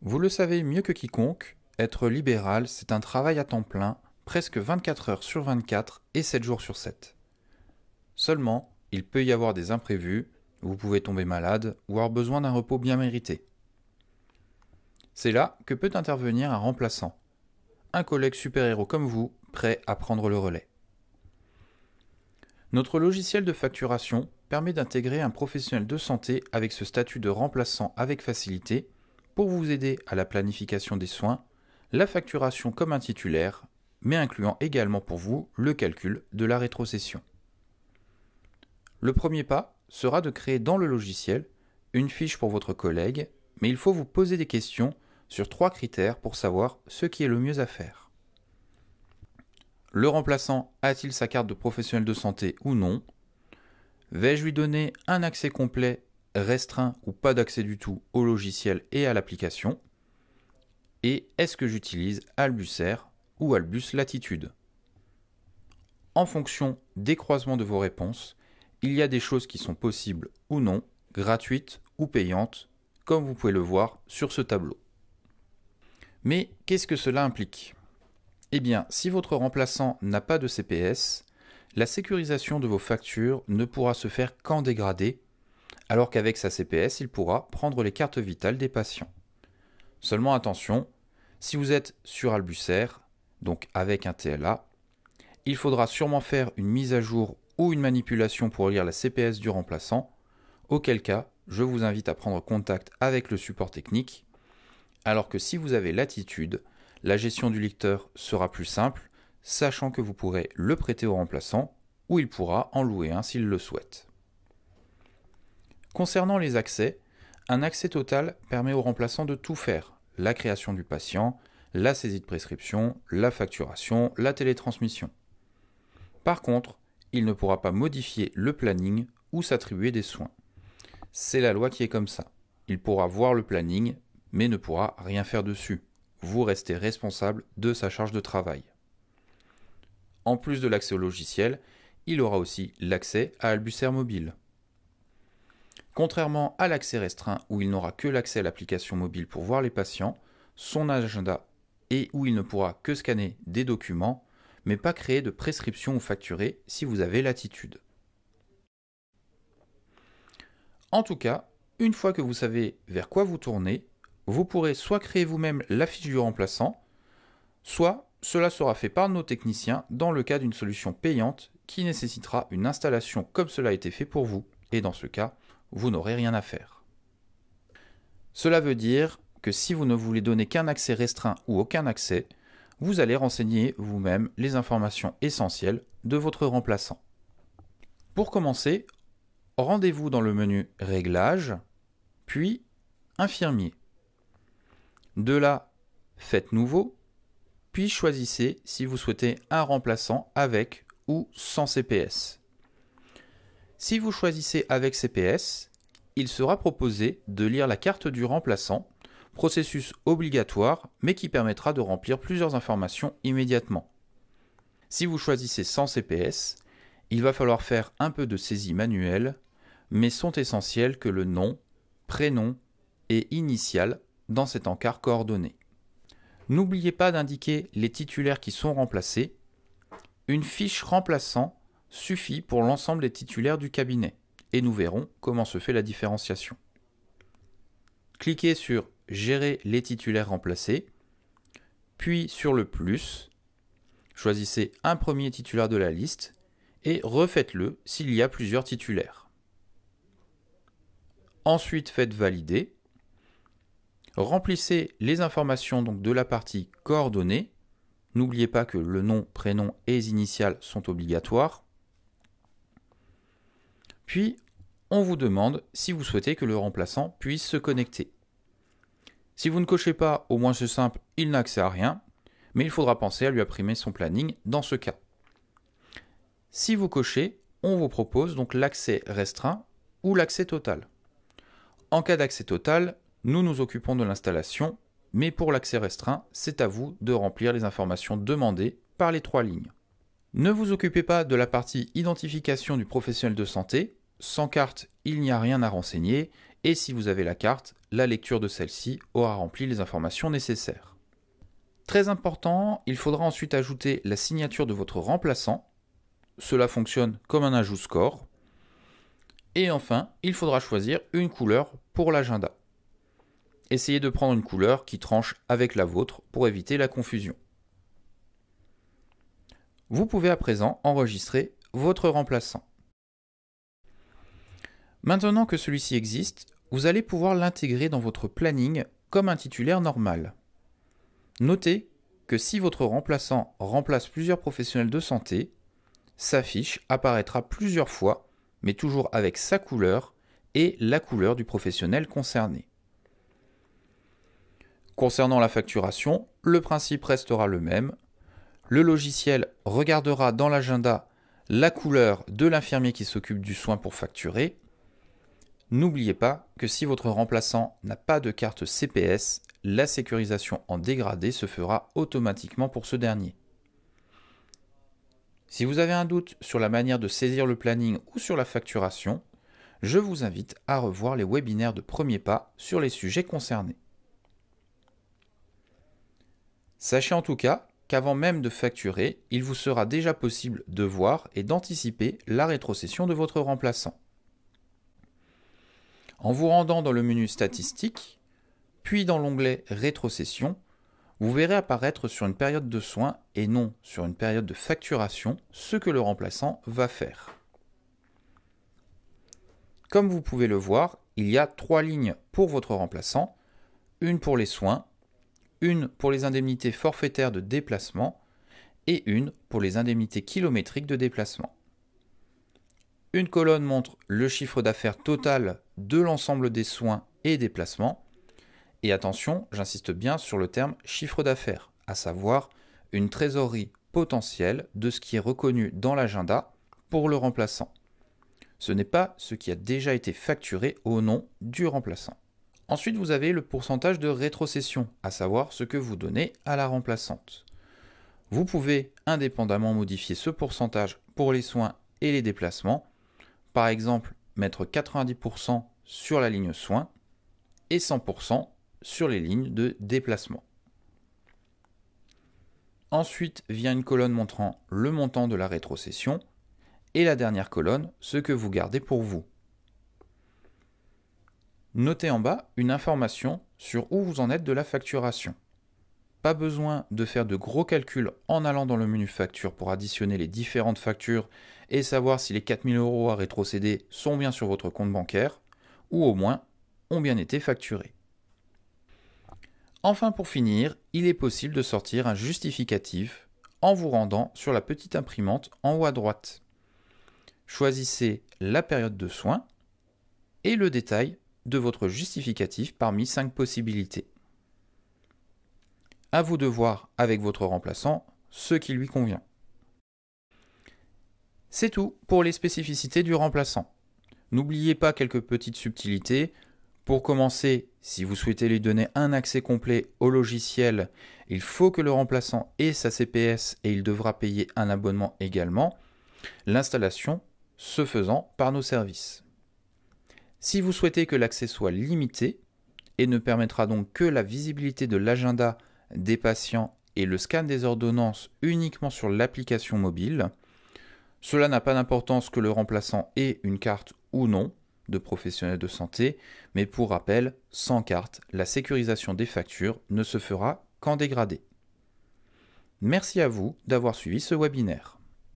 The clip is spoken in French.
Vous le savez mieux que quiconque, être libéral, c'est un travail à temps plein, presque 24 heures sur 24 et 7 jours sur 7. Seulement, il peut y avoir des imprévus, vous pouvez tomber malade ou avoir besoin d'un repos bien mérité. C'est là que peut intervenir un remplaçant, un collègue super-héros comme vous, prêt à prendre le relais. Notre logiciel de facturation permet d'intégrer un professionnel de santé avec ce statut de remplaçant avec facilité pour vous aider à la planification des soins, la facturation comme un titulaire, mais incluant également pour vous le calcul de la rétrocession. Le premier pas sera de créer dans le logiciel une fiche pour votre collègue, mais il faut vous poser des questions sur 3 critères pour savoir ce qui est le mieux à faire. Le remplaçant a-t-il sa carte de professionnel de santé ou non? Vais-je lui donner un accès complet, restreint ou pas d'accès du tout au logiciel et à l'application? Et est-ce que j'utilise Albusser ou Albus Latitude? En fonction des croisements de vos réponses, il y a des choses qui sont possibles ou non, gratuites ou payantes, comme vous pouvez le voir sur ce tableau. Mais qu'est-ce que cela implique? Eh bien, si votre remplaçant n'a pas de CPS, la sécurisation de vos factures ne pourra se faire qu'en dégradé, alors qu'avec sa CPS, il pourra prendre les cartes vitales des patients. Seulement attention, si vous êtes sur Albusser, donc avec un TLA, il faudra sûrement faire une mise à jour ou une manipulation pour lire la CPS du remplaçant, auquel cas, je vous invite à prendre contact avec le support technique, alors que si vous avez Latitude, la gestion du lecteur sera plus simple, sachant que vous pourrez le prêter au remplaçant ou il pourra en louer un s'il le souhaite. Concernant les accès, un accès total permet au remplaçant de tout faire, la création du patient, la saisie de prescription, la facturation, la télétransmission. Par contre, il ne pourra pas modifier le planning ou s'attribuer des soins. C'est la loi qui est comme ça. Il pourra voir le planning, mais ne pourra rien faire dessus. Vous restez responsable de sa charge de travail. En plus de l'accès au logiciel, il aura aussi l'accès à Albusser Mobile. Contrairement à l'accès restreint où il n'aura que l'accès à l'application mobile pour voir les patients, son agenda et où il ne pourra que scanner des documents, mais pas créer de prescription ou facturer si vous avez Latitude. En tout cas, une fois que vous savez vers quoi vous tournez, vous pourrez soit créer vous-même la fiche du remplaçant, soit cela sera fait par nos techniciens dans le cas d'une solution payante qui nécessitera une installation comme cela a été fait pour vous, et dans ce cas, vous n'aurez rien à faire. Cela veut dire que si vous ne voulez donner qu'un accès restreint ou aucun accès, vous allez renseigner vous-même les informations essentielles de votre remplaçant. Pour commencer, rendez-vous dans le menu Réglages, puis Infirmier. De là, faites Nouveau, puis choisissez si vous souhaitez un remplaçant avec ou sans CPS. Si vous choisissez avec CPS, il sera proposé de lire la carte du remplaçant, processus obligatoire mais qui permettra de remplir plusieurs informations immédiatement. Si vous choisissez sans CPS, il va falloir faire un peu de saisie manuelle, mais sont essentiels que le nom, prénom et initial dans cet encart coordonné. N'oubliez pas d'indiquer les titulaires qui sont remplacés. Une fiche remplaçant suffit pour l'ensemble des titulaires du cabinet et nous verrons comment se fait la différenciation. Cliquez sur Gérer les titulaires remplacés, puis sur le plus, choisissez un premier titulaire de la liste et refaites-le s'il y a plusieurs titulaires. Ensuite, faites Valider. Remplissez les informations donc de la partie coordonnées. N'oubliez pas que le nom, prénom et les initiales sont obligatoires. Puis, on vous demande si vous souhaitez que le remplaçant puisse se connecter. Si vous ne cochez pas, au moins c'est simple, il n'a accès à rien, mais il faudra penser à lui imprimer son planning dans ce cas. Si vous cochez, on vous propose donc l'accès restreint ou l'accès total. En cas d'accès total, nous nous occupons de l'installation, mais pour l'accès restreint, c'est à vous de remplir les informations demandées par les 3 lignes. Ne vous occupez pas de la partie identification du professionnel de santé. Sans carte, il n'y a rien à renseigner et si vous avez la carte, la lecture de celle-ci aura rempli les informations nécessaires. Très important, il faudra ensuite ajouter la signature de votre remplaçant. Cela fonctionne comme un ajout score. Et enfin, il faudra choisir une couleur pour l'agenda. Essayez de prendre une couleur qui tranche avec la vôtre pour éviter la confusion. Vous pouvez à présent enregistrer votre remplaçant. Maintenant que celui-ci existe, vous allez pouvoir l'intégrer dans votre planning comme un titulaire normal. Notez que si votre remplaçant remplace plusieurs professionnels de santé, sa fiche apparaîtra plusieurs fois, mais toujours avec sa couleur et la couleur du professionnel concerné. Concernant la facturation, le principe restera le même. Le logiciel regardera dans l'agenda la couleur de l'infirmier qui s'occupe du soin pour facturer. N'oubliez pas que si votre remplaçant n'a pas de carte CPS, la sécurisation en dégradé se fera automatiquement pour ce dernier. Si vous avez un doute sur la manière de saisir le planning ou sur la facturation, je vous invite à revoir les webinaires de Premier Pas sur les sujets concernés. Sachez en tout cas qu'avant même de facturer, il vous sera déjà possible de voir et d'anticiper la rétrocession de votre remplaçant. En vous rendant dans le menu Statistiques, puis dans l'onglet Rétrocession, vous verrez apparaître sur une période de soins et non sur une période de facturation ce que le remplaçant va faire. Comme vous pouvez le voir, il y a 3 lignes pour votre remplaçant, une pour les soins, une pour les indemnités forfaitaires de déplacement et une pour les indemnités kilométriques de déplacement. Une colonne montre le chiffre d'affaires total de l'ensemble des soins et déplacements. Et attention, j'insiste bien sur le terme chiffre d'affaires, à savoir une trésorerie potentielle de ce qui est reconnu dans l'agenda pour le remplaçant. Ce n'est pas ce qui a déjà été facturé au nom du remplaçant. Ensuite, vous avez le pourcentage de rétrocession, à savoir ce que vous donnez à la remplaçante. Vous pouvez indépendamment modifier ce pourcentage pour les soins et les déplacements. Par exemple, mettre 90% sur la ligne soins et 100% sur les lignes de déplacement. Ensuite vient une colonne montrant le montant de la rétrocession et la dernière colonne, ce que vous gardez pour vous. Notez en bas une information sur où vous en êtes de la facturation. Pas besoin de faire de gros calculs en allant dans le menu facture pour additionner les différentes factures et savoir si les 4 000 € à rétrocéder sont bien sur votre compte bancaire ou au moins ont bien été facturés. Enfin, pour finir, il est possible de sortir un justificatif en vous rendant sur la petite imprimante en haut à droite. Choisissez la période de soins et le détail de votre justificatif parmi 5 possibilités. À vous de voir avec votre remplaçant ce qui lui convient. C'est tout pour les spécificités du remplaçant. N'oubliez pas quelques petites subtilités. Pour commencer, si vous souhaitez lui donner un accès complet au logiciel, il faut que le remplaçant ait sa CPS et il devra payer un abonnement également, l'installation se faisant par nos services. Si vous souhaitez que l'accès soit limité et ne permettra donc que la visibilité de l'agenda des patients et le scan des ordonnances uniquement sur l'application mobile, cela n'a pas d'importance que le remplaçant ait une carte ou non de professionnel de santé, mais pour rappel, sans carte, la sécurisation des factures ne se fera qu'en dégradé. Merci à vous d'avoir suivi ce webinaire.